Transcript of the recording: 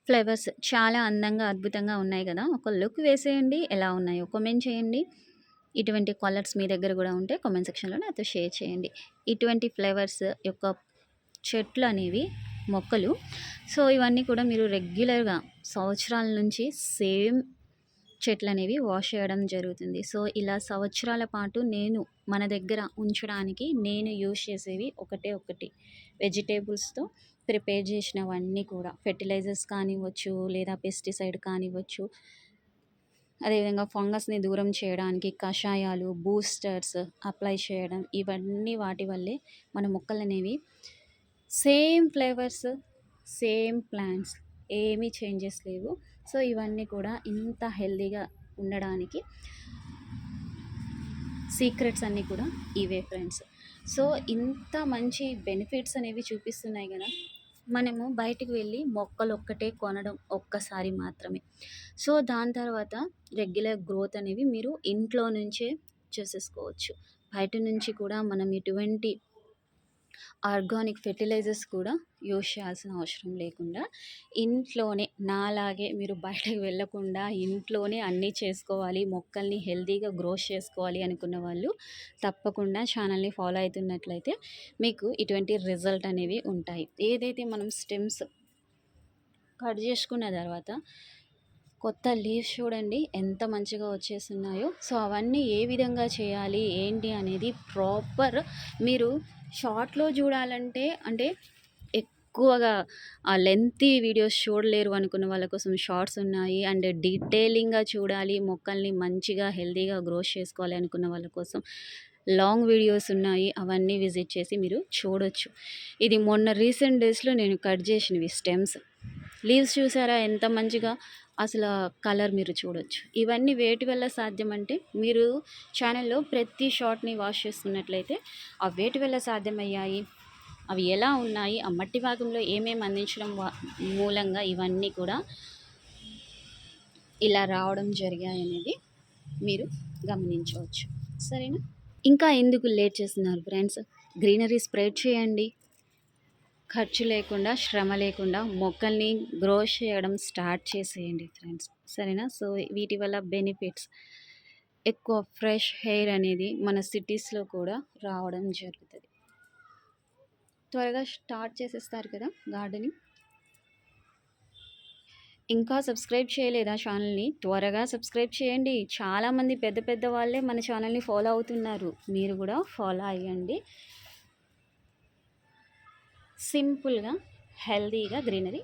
Flavours చాలా అందంగా, అద్భుతంగా ఉన్నాయి గదా! ఒక లుక్ వేసేయండి. ఎలా ఉన్నాయో కామెంట్ చేయండి. ఇటువంటి కలర్స్ మీ దగ్గర గూడా ఉంటే కామెంట్ సెక్షన్‌లో నాతో షేర్ చేయండి. ఇటువంటి ఫ్లేవర్స్ యొక్క చెట్లు అనేవి మొక్కలు. సో, ఇవన్నీ కూడా మీరు రెగ్యులర్‌గా సంవత్సరాల నుంచి సేమ్ చెట్లనేవి వాష్ చేయడం జరుగుతుంది. సో, ఇలా సంవత్సరాల పాటు మన దగ్గర ఉంచడానికి నేను యూజ్ చేసేవి ఒకటే ఒకటి వెజిటబుల్స్‌తో ప్రిపేర్ చేసినవన్నీ కూడా ఫెర్టిలైజర్స్ కానివ్వచ్చు, లేదా పెస్టిసైడ్ కానివ్వచ్చు, అదేవిధంగా ఫంగస్‌ని దూరం చేయడానికి కషాయాలు, బూస్టర్స్ అప్లై చేయడం ఇవన్నీ వాటి వల్లే మన మొక్కలనేవి సేమ్ ఫ్లేవర్స్, సేమ్ ప్లాంట్స్ ఏమీ చేంజెస్ లేవు. సో, ఇవన్నీ కూడా ఇంత హెల్తీగా ఉండడానికి సీక్రెట్స్ అన్నీ కూడా ఇవే ఫ్రెండ్స్. సో, ఇంత మంచి బెనిఫిట్స్ అనేవి చూపిస్తున్నాయి గదా! మనము బయటికి వెళ్ళి మొక్కలొక్కటే కొనడం ఒక్కసారి మాత్రమే. సో, దాని తర్వాత రెగ్యులర్ గ్రోత్ అనేవి మీరు ఇంట్లో నుంచే చేసేసుకోవచ్చు. బయట నుంచి కూడా మనం ఎటువంటి ఆర్గానిక్ ఫెర్టిలైజర్స్ కూడా యూజ్ చేయాల్సిన అవసరం లేకుండా ఇంట్లోనే నాలాగే మీరు బయటకు వెళ్ళకుండా ఇంట్లోనే అన్నీ చేసుకోవాలి, మొక్కల్ని హెల్తీగా గ్రోత్ చేసుకోవాలి అనుకున్న వాళ్ళు తప్పకుండా ఛానల్ని ఫాలో అవుతున్నట్లయితే మీకు ఇటువంటి రిజల్ట్ అనేవి ఉంటాయి. ఏదైతే మనం స్టెమ్స్ కట్ చేసుకున్న తర్వాత కొత్త లీవ్స్ చూడండి ఎంత మంచిగా వచ్చేస్తున్నాయో. సో, అవన్నీ ఏ విధంగా చేయాలి ఏంటి అనేది ప్రాపర్ మీరు షార్ట్‌లో చూడాలంటే అంటే ఎక్కువగా లెంతీ వీడియోస్ చూడలేరు అనుకున్న వాళ్ళ కోసం షార్ట్స్ ఉన్నాయి. అండ్ డీటెయిలింగ్‌గా చూడాలి, మొక్కల్ని మంచిగా హెల్తీగా గ్రోత్ చేసుకోవాలి అనుకున్న వాళ్ళ కోసం లాంగ్ వీడియోస్ ఉన్నాయి. అవన్నీ విజిట్ చేసి మీరు చూడొచ్చు. ఇది మొన్న రీసెంట్ డేస్‌లో నేను కట్ చేసినవి స్టెమ్స్. లీవ్స్ చూసారా ఎంత మంచిగా అసలు కలర్ మీరు చూడొచ్చు. ఇవన్నీ వేటి వల్ల సాధ్యమంటే మీరు ఛానల్‌లో ప్రతి షాట్‌ని వాచ్ చేస్తున్నట్లయితే ఆ వేటి వల్ల సాధ్యమయ్యాయి, అవి ఎలా ఉన్నాయి, ఆ మట్టి భాగంలో ఏమేమి అందించడం మూలంగా ఇవన్నీ కూడా ఇలా రావడం జరిగాయనేది మీరు గమనించవచ్చు. సరేనా? ఇంకా ఎందుకు లేట్ చేస్తున్నారు ఫ్రెండ్స్? గ్రీనరీ స్ప్రెడ్ చేయండి. ఖర్చు లేకుండా, శ్రమ లేకుండా మొక్కల్ని గ్రో చేయడం స్టార్ట్ చేసేయండి ఫ్రెండ్స్. సరేనా? సో, వీటి వల్ల బెనిఫిట్స్ ఎక్కువ ఫ్రెష్ ఎయిర్ అనేది మన సిటీస్‌లో కూడా రావడం జరుగుతది. త్వరగా స్టార్ట్ చేసేస్తారు కదా గార్డెనింగ్. ఇంకా సబ్స్క్రైబ్ చేయలేదా ఛానల్‌ని? త్వరగా సబ్స్క్రైబ్ చేయండి. చాలామంది పెద్ద పెద్ద వాళ్ళే మన ఛానల్‌ని ఫాలో అవుతున్నారు. మీరు కూడా ఫాలో అయ్యండి. సింపుల్‌గా, హెల్తీగా గ్రీనరీ